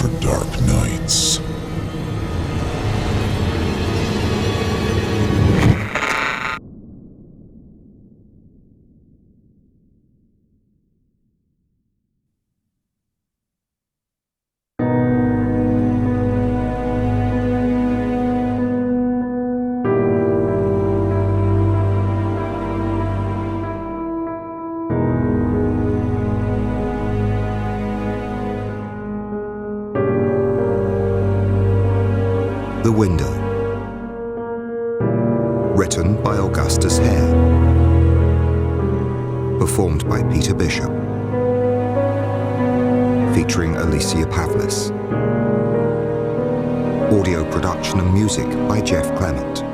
for dark nights. The Window. Written by Augustus Hare. Performed by Peter Bishop. Featuring Alicia Pavlis. Audio production and music by Jeff Clement.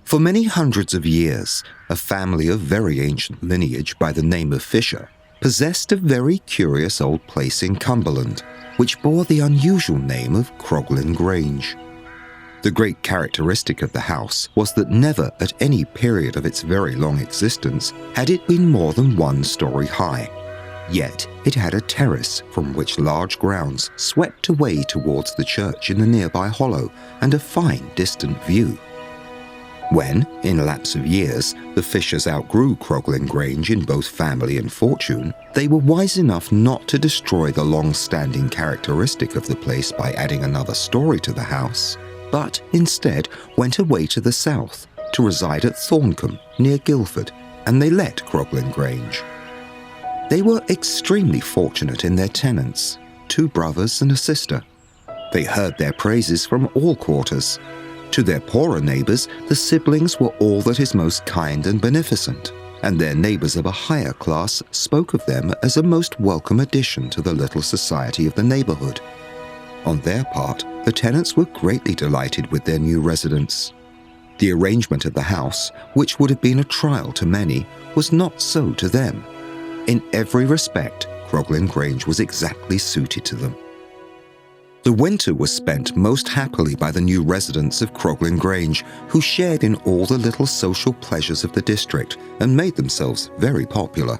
For many hundreds of years, a family of very ancient lineage by the name of Fisher possessed a very curious old place in Cumberland, which bore the unusual name of Kogin Grange. The great characteristic of the house was that never at any period of its very long existence had it been more than 1 story high. Yet it had a terrace from which large grounds swept away towards the church in the nearby hollow and a fine distant view. When, in a lapse of years, the Fishers outgrew Kogin Grange in both family and fortune, they were wise enough not to destroy the long-standing characteristic of the place by adding another story to the house, but instead went away to the south to reside at Thorncombe, near Guildford, and they let Kogin Grange. They were extremely fortunate in their tenants, 2 brothers and a sister. They heard their praises from all quarters. To their poorer neighbours, the siblings were all that is most kind and beneficent, and their neighbours of a higher class spoke of them as a most welcome addition to the little society of the neighbourhood. On their part, the tenants were greatly delighted with their new residence. The arrangement of the house, which would have been a trial to many, was not so to them. In every respect, Kogin Grange was exactly suited to them. The winter was spent most happily by the new residents of Kogin Grange, who shared in all the little social pleasures of the district and made themselves very popular.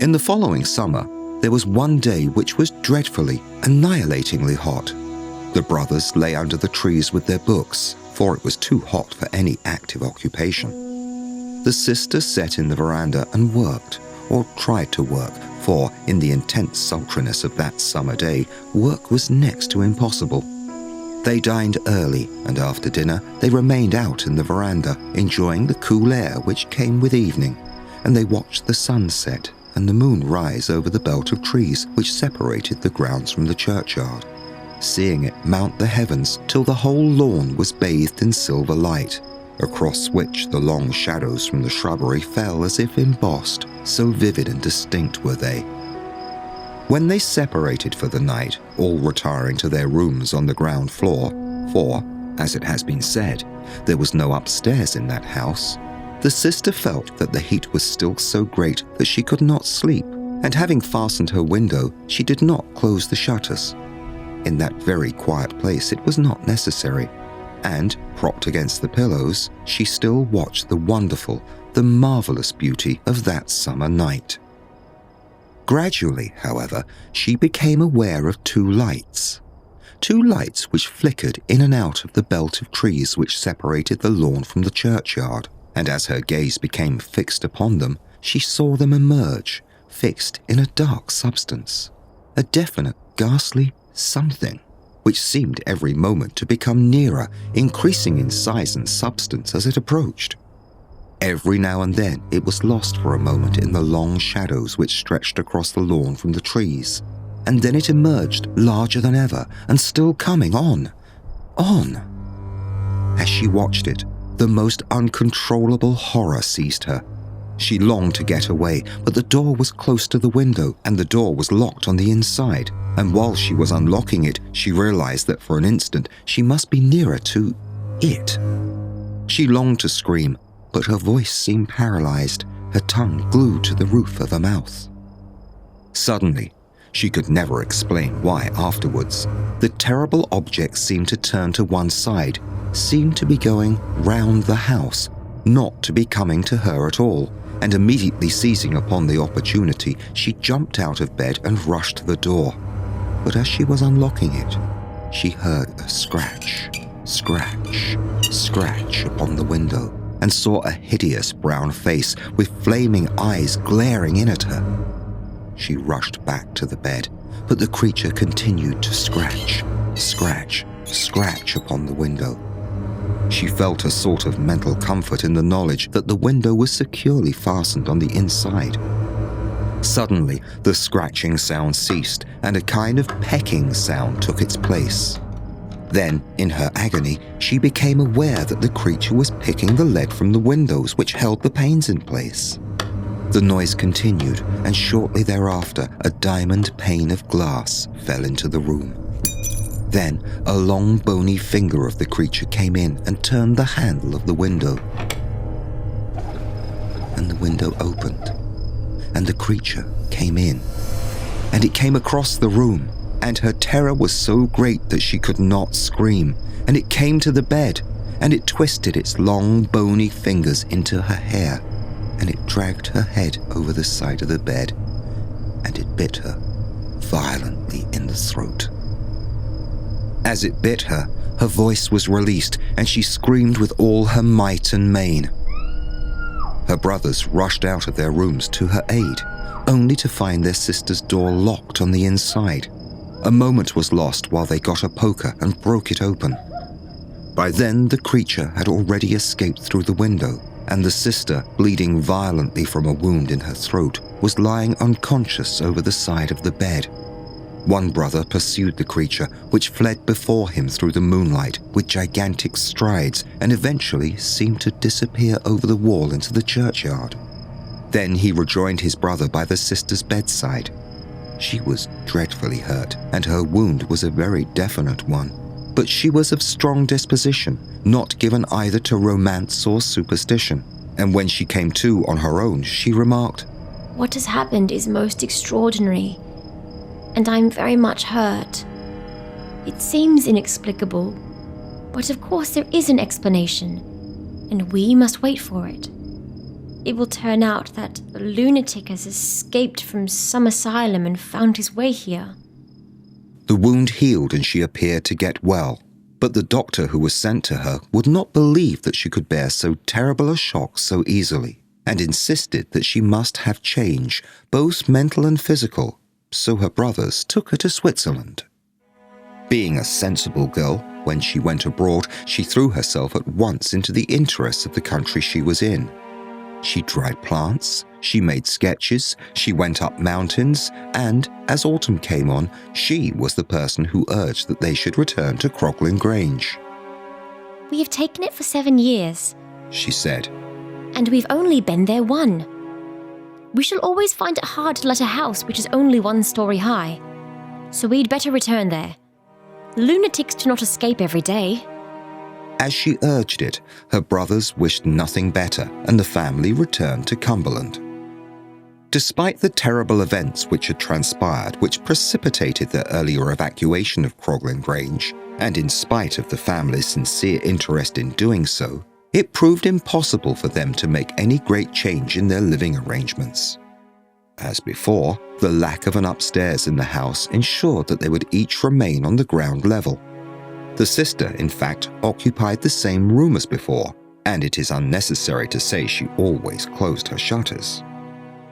In the following summer, there was one day which was dreadfully, annihilatingly hot. The brothers lay under the trees with their books, for it was too hot for any active occupation. The sister sat in the veranda and worked, or tried to work, for in the intense sultriness of that summer day, work was next to impossible. They dined early, and after dinner they remained out in the veranda, enjoying the cool air which came with evening, and they watched the sun set and the moon rise over the belt of trees which separated the grounds from the churchyard, seeing it mount the heavens till the whole lawn was bathed in silver light, across which the long shadows from the shrubbery fell as if embossed, so vivid and distinct were they. When they separated for the night, all retiring to their rooms on the ground floor, for, as it has been said, there was no upstairs in that house, the sister felt that the heat was still so great that she could not sleep, and having fastened her window, she did not close the shutters. In that very quiet place it was not necessary, and, propped against the pillows, she still watched the wonderful, the marvelous beauty of that summer night. Gradually, however, she became aware of 2 lights. 2 lights which flickered in and out of the belt of trees which separated the lawn from the churchyard, and as her gaze became fixed upon them, she saw them emerge, fixed in a dark substance, a definite, ghastly something, which seemed every moment to become nearer, increasing in size and substance as it approached. Every now and then it was lost for a moment in the long shadows which stretched across the lawn from the trees, and then it emerged larger than ever and still coming on. As she watched it, the most uncontrollable horror seized her. She longed to get away, but the door was close to the window and the door was locked on the inside, and while she was unlocking it, she realized that for an instant she must be nearer to it. She longed to scream, but her voice seemed paralyzed, her tongue glued to the roof of her mouth. Suddenly, She could never explain why afterwards. The terrible object seemed to turn to one side, seemed to be going round the house, not to be coming to her at all, and immediately seizing upon the opportunity, she jumped out of bed and rushed to the door. But as she was unlocking it, she heard a scratch, scratch, scratch upon the window, and saw a hideous brown face with flaming eyes glaring in at her. She rushed back to the bed, but the creature continued to scratch, scratch, scratch upon the window. She felt a sort of mental comfort in the knowledge that the window was securely fastened on the inside. Suddenly, the scratching sound ceased, and a kind of pecking sound took its place. Then, in her agony, she became aware that the creature was picking the lead from the windows which held the panes in place. The noise continued, and shortly thereafter, a diamond pane of glass fell into the room. Then, a long bony finger of the creature came in and turned the handle of the window. And the window opened, and the creature came in. And it came across the room, and her terror was so great that she could not scream, and it came to the bed, and it twisted its long bony fingers into her hair, and it dragged her head over the side of the bed, and it bit her violently in the throat. As it bit her, her voice was released, and she screamed with all her might and main. Her brothers rushed out of their rooms to her aid, only to find their sister's door locked on the inside. A moment was lost while they got a poker and broke it open. By then, the creature had already escaped through the window, and the sister, bleeding violently from a wound in her throat, was lying unconscious over the side of the bed. One brother pursued the creature, which fled before him through the moonlight with gigantic strides and eventually seemed to disappear over the wall into the churchyard. Then he rejoined his brother by the sister's bedside. She was dreadfully hurt, and her wound was a very definite one. But she was of strong disposition, not given either to romance or superstition. And when she came to on her own, she remarked, "What has happened is most extraordinary, and I'm very much hurt. It seems inexplicable, but of course there is an explanation, and we must wait for it. It will turn out that a lunatic has escaped from some asylum and found his way here." The wound healed and she appeared to get well, but the doctor who was sent to her would not believe that she could bear so terrible a shock so easily, and insisted that she must have change, both mental and physical, so her brothers took her to Switzerland. Being a sensible girl, when she went abroad, she threw herself at once into the interests of the country she was in. She dried plants, she made sketches, she went up mountains, and, as autumn came on, she was the person who urged that they should return to Kogin Grange. "We have taken it for 7 years," she said, "and we've only been there 1. We shall always find it hard to let a house which is only 1 story high, so we'd better return there. Lunatics do not escape every day." As she urged it, her brothers wished nothing better, and the family returned to Cumberland. Despite the terrible events which had transpired which precipitated their earlier evacuation of Kogin Grange, and in spite of the family's sincere interest in doing so, it proved impossible for them to make any great change in their living arrangements. As before, the lack of an upstairs in the house ensured that they would each remain on the ground level. The sister, in fact, occupied the same room as before, and it is unnecessary to say she always closed her shutters.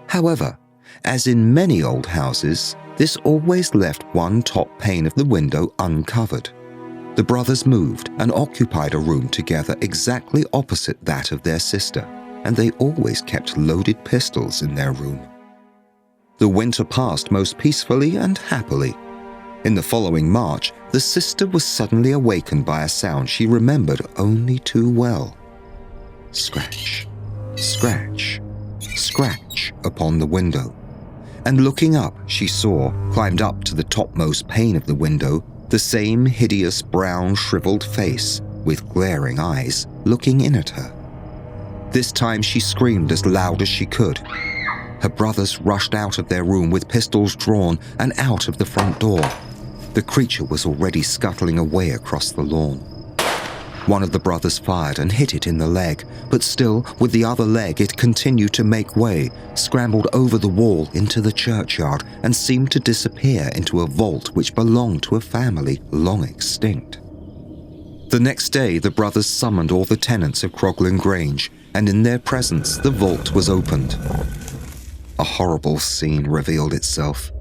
However, as in many old houses, this always left one top pane of the window uncovered. The brothers moved and occupied a room together exactly opposite that of their sister, and they always kept loaded pistols in their room. The winter passed most peacefully and happily. In the following March, the sister was suddenly awakened by a sound she remembered only too well. Scratch, scratch, scratch upon the window. And looking up, she saw, climbed up to the topmost pane of the window, the same hideous brown shriveled face with glaring eyes looking in at her. This time she screamed as loud as she could. her brothers rushed out of their room with pistols drawn and out of the front door. The creature was already scuttling away across the lawn. One of the brothers fired and hit it in the leg, but still, with the other leg, it continued to make way, scrambled over the wall into the churchyard, and seemed to disappear into a vault which belonged to a family long extinct. The next day, the brothers summoned all the tenants of Kogin Grange, and in their presence, the vault was opened. A horrible scene revealed itself.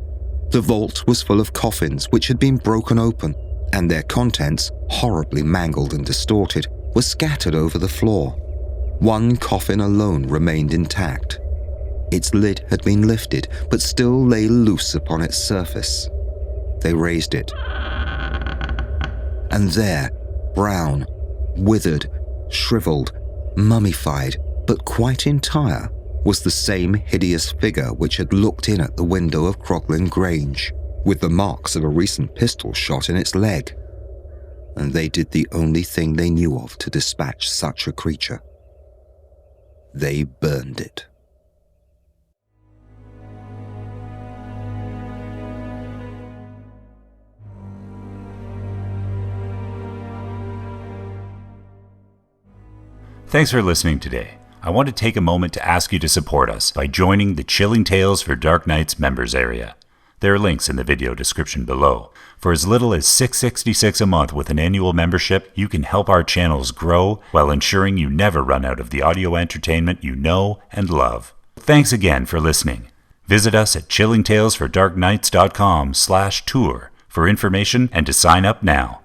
The vault was full of coffins which had been broken open, and their contents, horribly mangled and distorted, were scattered over the floor. One coffin alone remained intact. Its lid had been lifted, but still lay loose upon its surface. They raised it. And there, brown, withered, shriveled, mummified, but quite entire, was the same hideous figure which had looked in at the window of Kogin Grange, with the marks of a recent pistol shot in its leg. And they did the only thing they knew of to dispatch such a creature. They burned it. Thanks for listening today. I want to take a moment to ask you to support us by joining the Chilling Tales for Dark Nights members area. There are links in the video description below. For as little as $6.66 a month with an annual membership, you can help our channels grow while ensuring you never run out of the audio entertainment you know and love. Thanks again for listening. Visit us at chillingtalesfordarknights.com/tour for information and to sign up now.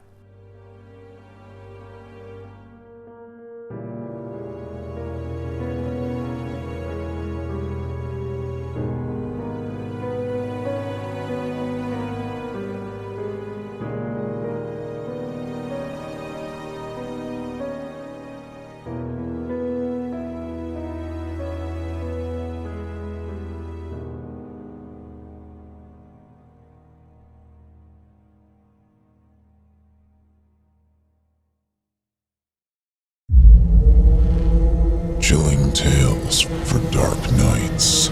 Chilling Tales for Dark Nights.